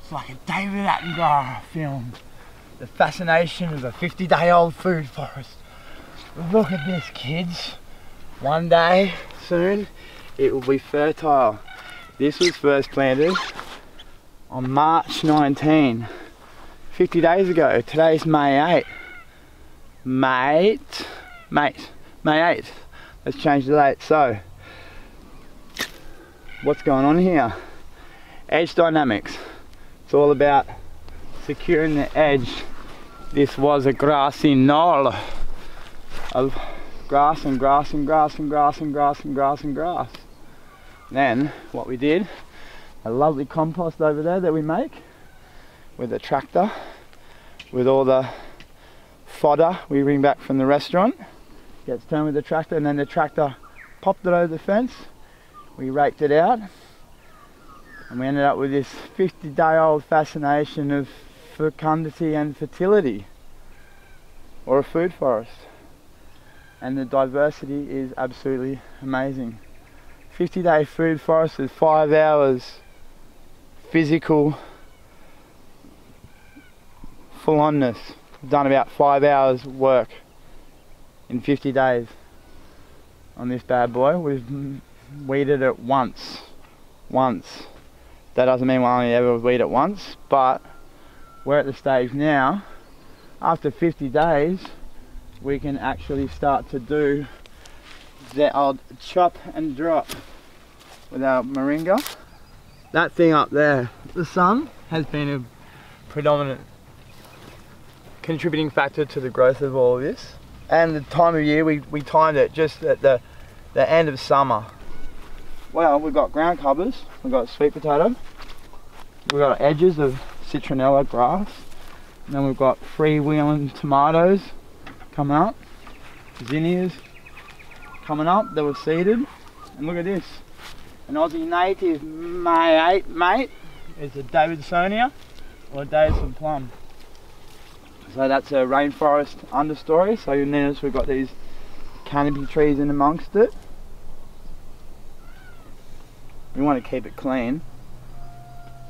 It's like a David Attenborough film. The fascination of a 50-day-old food forest. Look at this, kids. One day, soon, it will be fertile. This was first planted on March 19, 50 days ago. Today's May 8. May 8th. Let's change the date. So, what's going on here? Edge dynamics. It's all about securing the edge. This was a grassy knoll of grass and grass and grass and grass and grass and grass and grass. Then what we did, a lovely compost over there that we make with a tractor, with all the fodder we bring back from the restaurant, gets turned with the tractor, and then the tractor popped it over the fence. We raked it out, and we ended up with this 50-day-old fascination of fecundity and fertility, or a food forest. And the diversity is absolutely amazing. 50-day food forest is 5 hours physical full-onness. We've done about 5 hours work in 50 days on this bad boy. We've weeded it once. That doesn't mean we'll only ever weed it once, but we're at the stage now, after 50 days, we can actually start to do the old chop and drop with our Moringa. That thing up there, the sun, has been a predominant contributing factor to the growth of all of this. And the time of year, we timed it just at the end of summer. Well, we've got ground covers, we've got sweet potato, we've got edges of citronella grass, and then we've got freewheeling tomatoes coming up, zinnias coming up that were seeded. And look at this, an Aussie native May 8 mate is a Davidsonia or a Davidson plum. So that's a rainforest understory. So you'll notice we've got these canopy trees in amongst it. We want to keep it clean,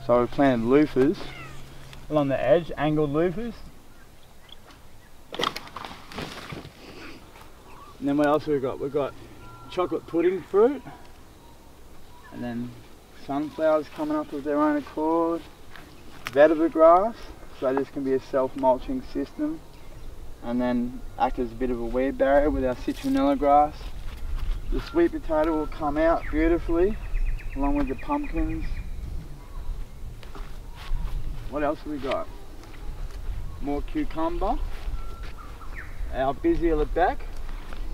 so we planted loofahs along the edge, angled loofahs. And then what else have we got? We've got chocolate pudding fruit, and then sunflowers coming up of their own accord, vetiver grass, so this can be a self-mulching system, and then act as a bit of a weed barrier with our citronella grass. The sweet potato will come out beautifully along with the pumpkins. What else have we got? More cucumber, our busy lebec,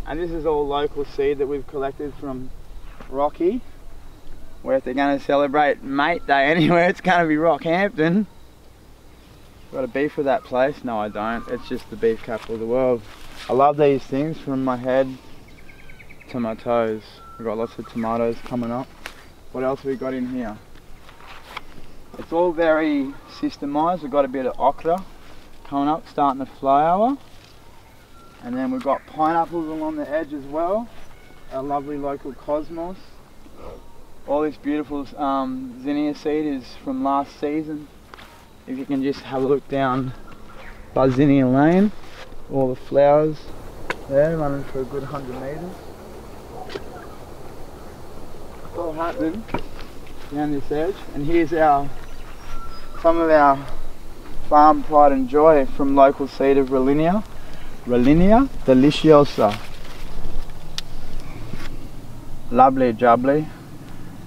and this is all local seed that we've collected from Rocky, where if they're going to celebrate Mate Day anywhere, it's going to be Rockhampton. Got a beef with that place? No, I don't. It's just the beef capital of the world. I love these things from my head to my toes. We've got lots of tomatoes coming up. What else have we got in here? It's all very systemised. We've got a bit of okra coming up, starting to flower. And then we've got pineapples along the edge as well. Our lovely local cosmos. All this beautiful zinnia seed is from last season. If you can just have a look down by Zinnia Lane, all the flowers there running for a good 100 metres. It's all happening down this edge, and here's some of our farm pride and joy from local seed of Rollinia deliciosa. Lovely jubbly,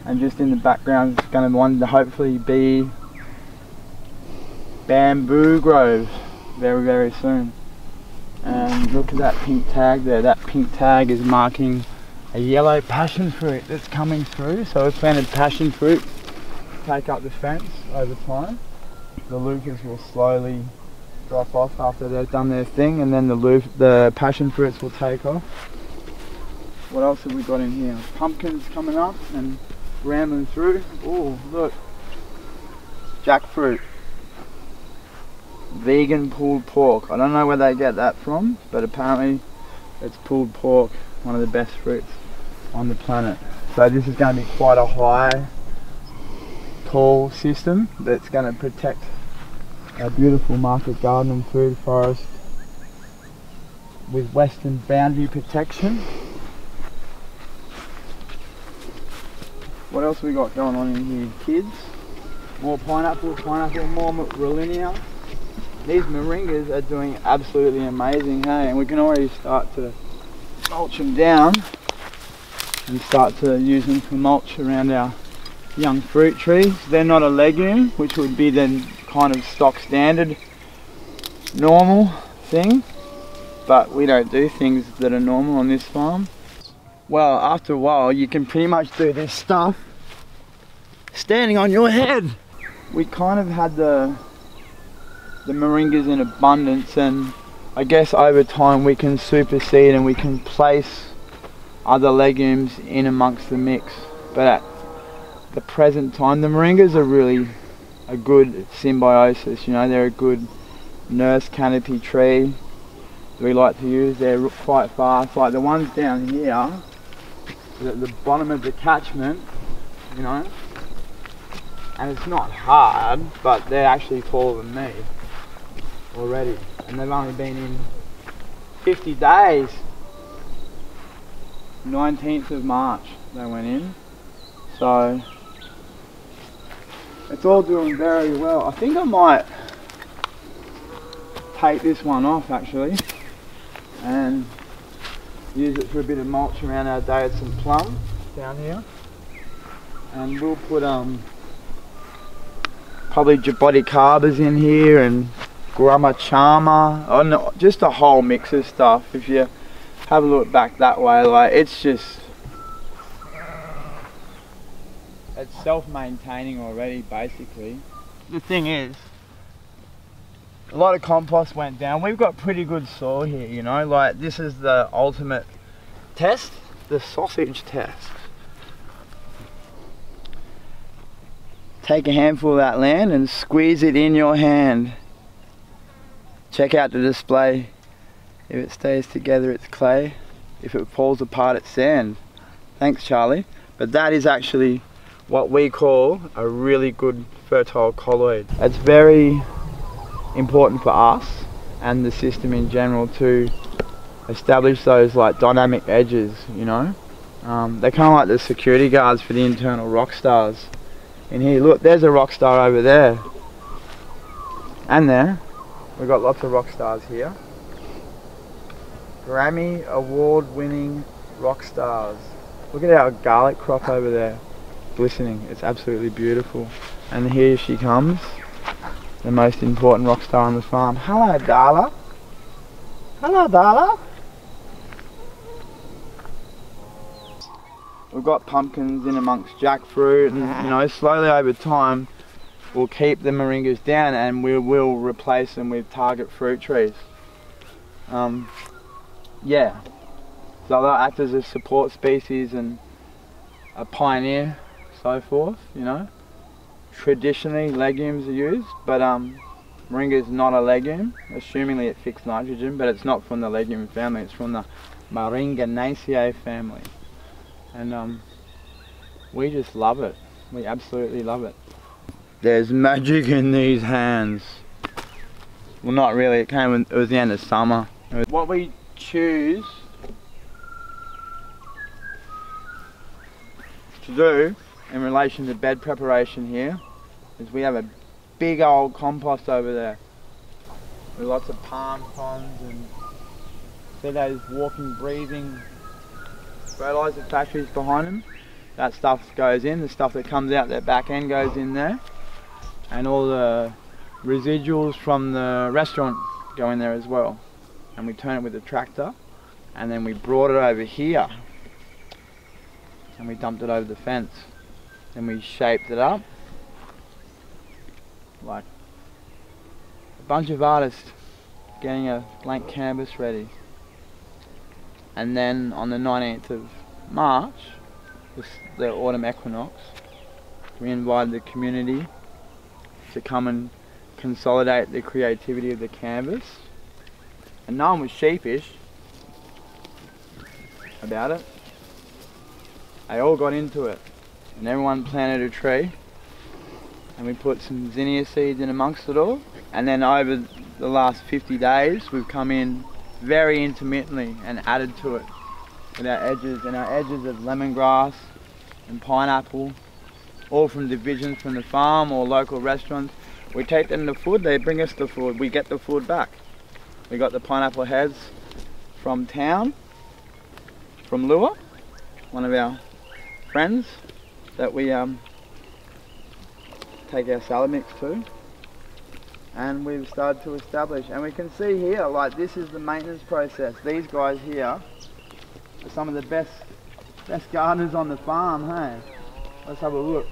and just in the background it's going to hopefully be bamboo grove very, very soon. And look at that pink tag there. That pink tag is marking a yellow passion fruit that's coming through. So we've planted passion fruit to take up the fence over time. The loofahs will slowly drop off after they've done their thing, and then the passion fruits will take off. What else have we got in here? Pumpkins coming up and rambling through. Oh, look, jackfruit. Vegan pulled pork. I don't know where they get that from, but apparently it's pulled pork, one of the best fruits on the planet. So this is going to be quite a high tall system that's going to protect our beautiful market garden and food forest with western boundary protection. What else we got going on in here, kids? More pineapple, more Rollinia. These moringas are doing absolutely amazing, hey? And we can already start to mulch them down and start to use them for mulch around our young fruit trees. They're not a legume, which would be then kind of stock standard normal thing, but we don't do things that are normal on this farm. Well, after a while you can pretty much do this stuff standing on your head. We kind of had the moringas in abundance, and I guess over time we can supersede and we can place other legumes in amongst the mix. But at the present time, the moringas are really a good symbiosis, you know, they're a good nurse canopy tree that we like to use. They're quite fast, like the ones down here at the bottom of the catchment, you know, and it's not hard, but they're actually taller than me already, and they've only been in 50 days. 19th of March they went in, so it's all doing very well. I think I might take this one off actually and use it for a bit of mulch around our Davidson plum down here, and we'll put probably jaboticabas in here and Grama-chama, oh no, just a whole mix of stuff. If you have a look back that way, like it's self-maintaining already basically. The thing is, a lot of compost went down. We've got pretty good soil here, you know, like this is the ultimate test, the sausage test. Take a handful of that land and squeeze it in your hand. Check out the display. If it stays together, it's clay. If it falls apart, it's sand. Thanks, Charlie. But that is actually what we call a really good fertile colloid. It's very important for us and the system in general to establish those like dynamic edges, you know. They're kind of like the security guards for the internal rock stars. In here, look, there's a rock star over there. And there. We've got lots of rock stars here. Grammy award winning rock stars. Look at our garlic crop over there, glistening. It's absolutely beautiful. And here she comes, the most important rock star on the farm. Hello, Darla. Hello, Darla. We've got pumpkins in amongst jackfruit, and you know, slowly over time we'll keep the moringas down and we will replace them with target fruit trees. Yeah, so they'll act as a support species and a pioneer, so forth, you know. Traditionally legumes are used, but moringa is not a legume. Assumingly it fixed nitrogen, but it's not from the legume family, it's from the Moringanaceae family. And we just love it. We absolutely love it. There's magic in these hands. Well, not really, it was the end of summer. What we choose to do in relation to bed preparation here is we have a big old compost over there with lots of palm fronds and see those walking, breathing fertilizer factories behind them. That stuff goes in, the stuff that comes out that back end goes in there, and all the residuals from the restaurant go in there as well. And we turn it with a tractor, and then we brought it over here and we dumped it over the fence. Then we shaped it up like a bunch of artists getting a blank canvas ready. And then on the 19th of March, the autumn equinox, we invited the community to come and consolidate the creativity of the canvas. And no one was sheepish about it. They all got into it, and everyone planted a tree. and we put some zinnia seeds in amongst it all. And then over the last 50 days, we've come in very intermittently and added to it with our edges, and our edges of lemongrass and pineapple, all from divisions from the farm or local restaurants. We take them the food, they bring us the food, we get the food back. We got the pineapple heads from town, from Lua, one of our friends that we take our salad mix to, and we've started to establish. And we can see here, like, this is the maintenance process. These guys here are some of the best gardeners on the farm, hey? Let's have a look.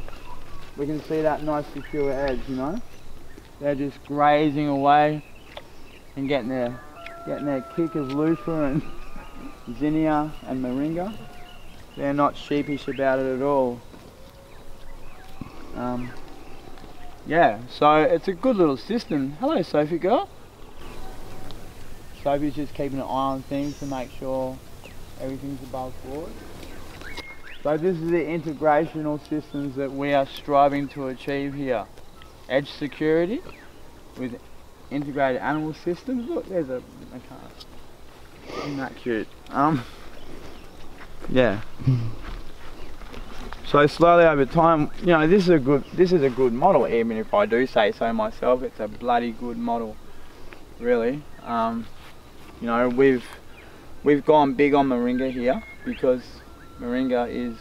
We can see that nice secure edge, you know? They're just grazing away and getting their kick of loofah and zinnia and moringa. They're not sheepish about it at all. Yeah, so it's a good little system. Hello, Sophie girl. Sophie's just keeping an eye on things to make sure everything's above board. So this is the integrational systems that we are striving to achieve here. Edge security with integrated animal systems. Look, there's a car. Isn't that cute? Yeah. So slowly over time, you know, this is a good model. Even if I do say so myself, it's a bloody good model, really. You know, we've gone big on Moringa here because Moringa is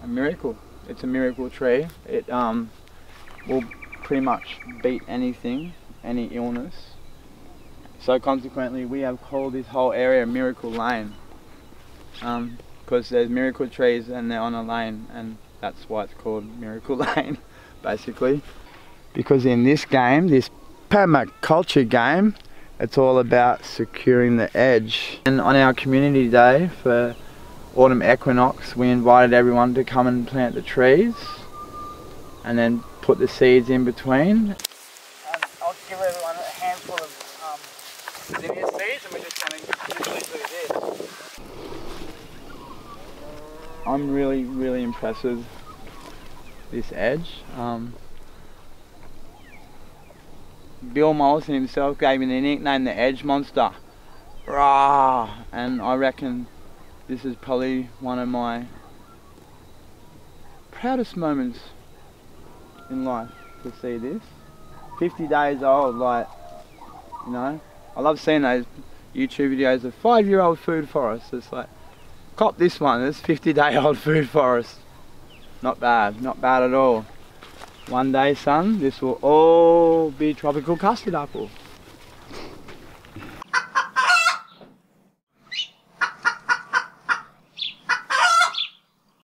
a miracle. It's a miracle tree. It will pretty much beat anything, any illness. So consequently, we have called this whole area Miracle Lane. Because there's miracle trees and they're on a lane, and that's why it's called Miracle Lane, basically. Because in this game, this permaculture game, it's all about securing the edge. And on our community day for autumn equinox, we invited everyone to come and plant the trees and then put the seeds in between. And I'll give everyone a handful of zinnia seeds, and we're just going to literally do this. I'm really impressed with this edge. Bill Mollison himself gave me the nickname the Edge Monster. Rah! And I reckon this is probably one of my proudest moments in life to see this. 50 days old, like, you know, I love seeing those YouTube videos of 5-year-old food forests. It's like, cop this one, it's 50-day-old food forest. Not bad at all. One day, son, this will all be tropical custard apple.